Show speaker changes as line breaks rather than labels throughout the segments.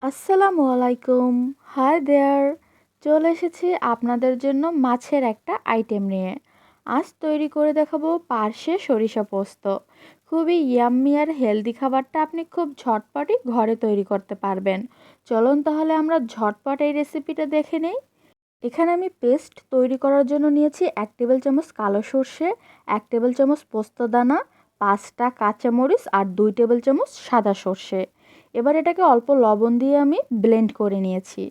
আসসালামুয়ালাইকুম। Hi there. চলে এসেছি আপনাদের জন্য মাছের একটা আইটেম নিয়ে। আজ তৈরি করে দেখাবো পার্শে সরিষা পোস্ত। খুবই ইয়াম্মি আর হেলদি খাবারটা আপনি খুব ঝটপটই ঘরে তৈরি করতে পারবেন। চলুন তাহলে আমরা ঝটপট এই রেসিপিটা দেখে নেই। এখানে আমি পেস্ট তৈরি করার জন্য নিয়েছি 1 টেবিল চামচ কালো সর্ষে, 1 টেবিল চামচ পোস্তদানা, 5টা কাঁচামরিচ আর 2 টেবিল চামচ সাদা সর্ষে। এবার এটাকে অল্প লবণ দিয়ে আমি ব্লেন্ড করে নিয়েছি।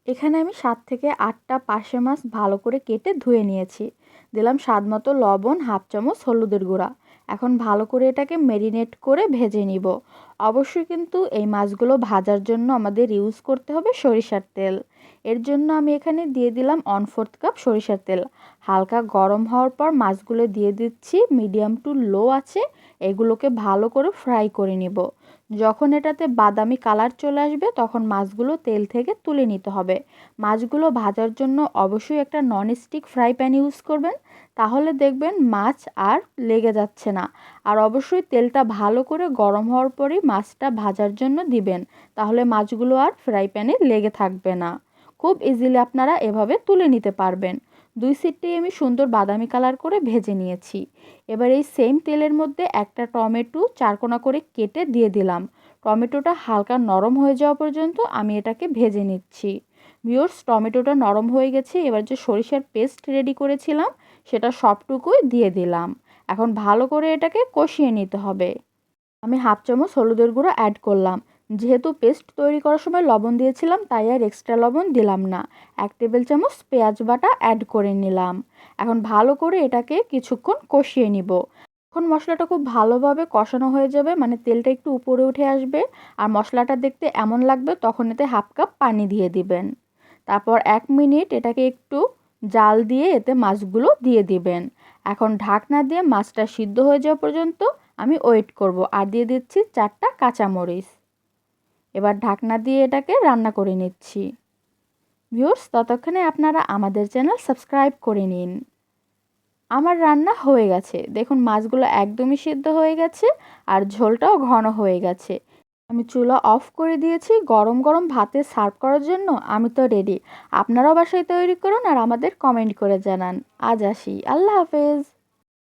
এখানে আমি 7 থেকে 8টা পার্শে মাছ ভালো করে কেটে ধুয়ে নিয়েছি। দিলাম স্বাদমতো লবণ, হাফ চামচ হলুদের গুঁড়া। এখন ভালো করে এটাকে মেরিনেট করে ভেজে নিব। অবশ্যই কিন্তু এই মাছগুলো ভাজার জন্য আমাদের ইউজ করতে হবে সরিষার তেল। এর জন্য আমি এখানে দিয়ে দিলাম 1/4 কাপ সরিষার তেল। হালকা গরম হওয়ার পর মাছগুলো দিয়ে দিচ্ছি মিডিয়াম টু লো আছে। এগুলোকে ভালো করে ফ্রাই করে নিব। যখন এটাতে বাদামি কালার চলে আসবে তখন মাছগুলো তেল থেকে তুলে নিতে হবে। মাছগুলো ভাজার জন্য অবশ্যই একটা ননস্টিক ফ্রাই প্যান ইউজ করবেন, তাহলে দেখবেন মাছ আর লেগে যাচ্ছে না। আর অবশ্যই তেলটা ভালো করে গরম হওয়ার পরেই মাছটা ভাজার জন্য দিবেন, তাহলে মাছগুলো আর ফ্রাই প্যানে লেগে থাকবে না। খুব ইজিলি আপনারা এভাবে তুলে নিতে পারবেন। 2 সিটটি আমি সুন্দর বাদামি কালার করে ভেজে নিয়েছি। এবার এই সেম তেলের মধ্যে একটা টমেটো চারকোনা করে কেটে দিয়ে দিলাম। টমেটোটা হালকা নরম হয়ে যাওয়া পর্যন্ত আমি এটাকে ভেজে নিচ্ছি। ভিউয়ার্স, টমেটোটা নরম হয়ে গেছে। এবার যে সরিষার পেস্ট রেডি করেছিলাম সেটা সবটুকুই দিয়ে দিলাম। এখন ভালো করে এটাকে কষিয়ে নিতে হবে। আমি হাফ চামচ হলুদের গুঁড়ো অ্যাড করলাম। যেহেতু পেস্ট তৈরি করার সময় লবণ দিয়েছিলাম তাই আর এক্সট্রা লবণ দিলাম না। 1 টেবিল চামচ পেঁয়াজ বাটা অ্যাড করে নিলাম। এখন ভালো করে এটাকে কিছুক্ষণ কষিয়ে নিব। যখন মশলাটা খুব ভালোভাবে কষানো হয়ে যাবে, মানে তেলটা একটু উপরে উঠে আসবে আর মশলাটা দেখতে এমন লাগবে, তখন এতে হাফ কাপ পানি দিয়ে দিবেন। তারপর 1 মিনিট এটাকে একটু জাল দিয়ে এতে মাছগুলো দিয়ে দিবেন। এখন ঢাকনা দিয়ে মাছটা সিদ্ধ হয়ে যাওয়া পর্যন্ত আমি ওয়েট করব। আর দিয়ে দিচ্ছি 4টা কাঁচামরিচ। এবার ঢাকনা দিয়ে এটাকে রান্না করে নিচ্ছি। ভিউয়ার্স, ততক্ষণে আপনারা আমাদের চ্যানেল সাবস্ক্রাইব করে নিন। আমার রান্না হয়ে গেছে। দেখুন মাছগুলো একদমই সিদ্ধ হয়ে গেছে আর ঝোলটাও ঘন হয়ে গেছে। আমি চুলা অফ করে দিয়েছি। গরম গরম ভাতে সার্ভ করার জন্য আমি তো রেডি। আপনারাও বাসায় তৈরি করুন আর আমাদের কমেন্ট করে জানান। আজ আসি। আল্লাহ হাফেজ।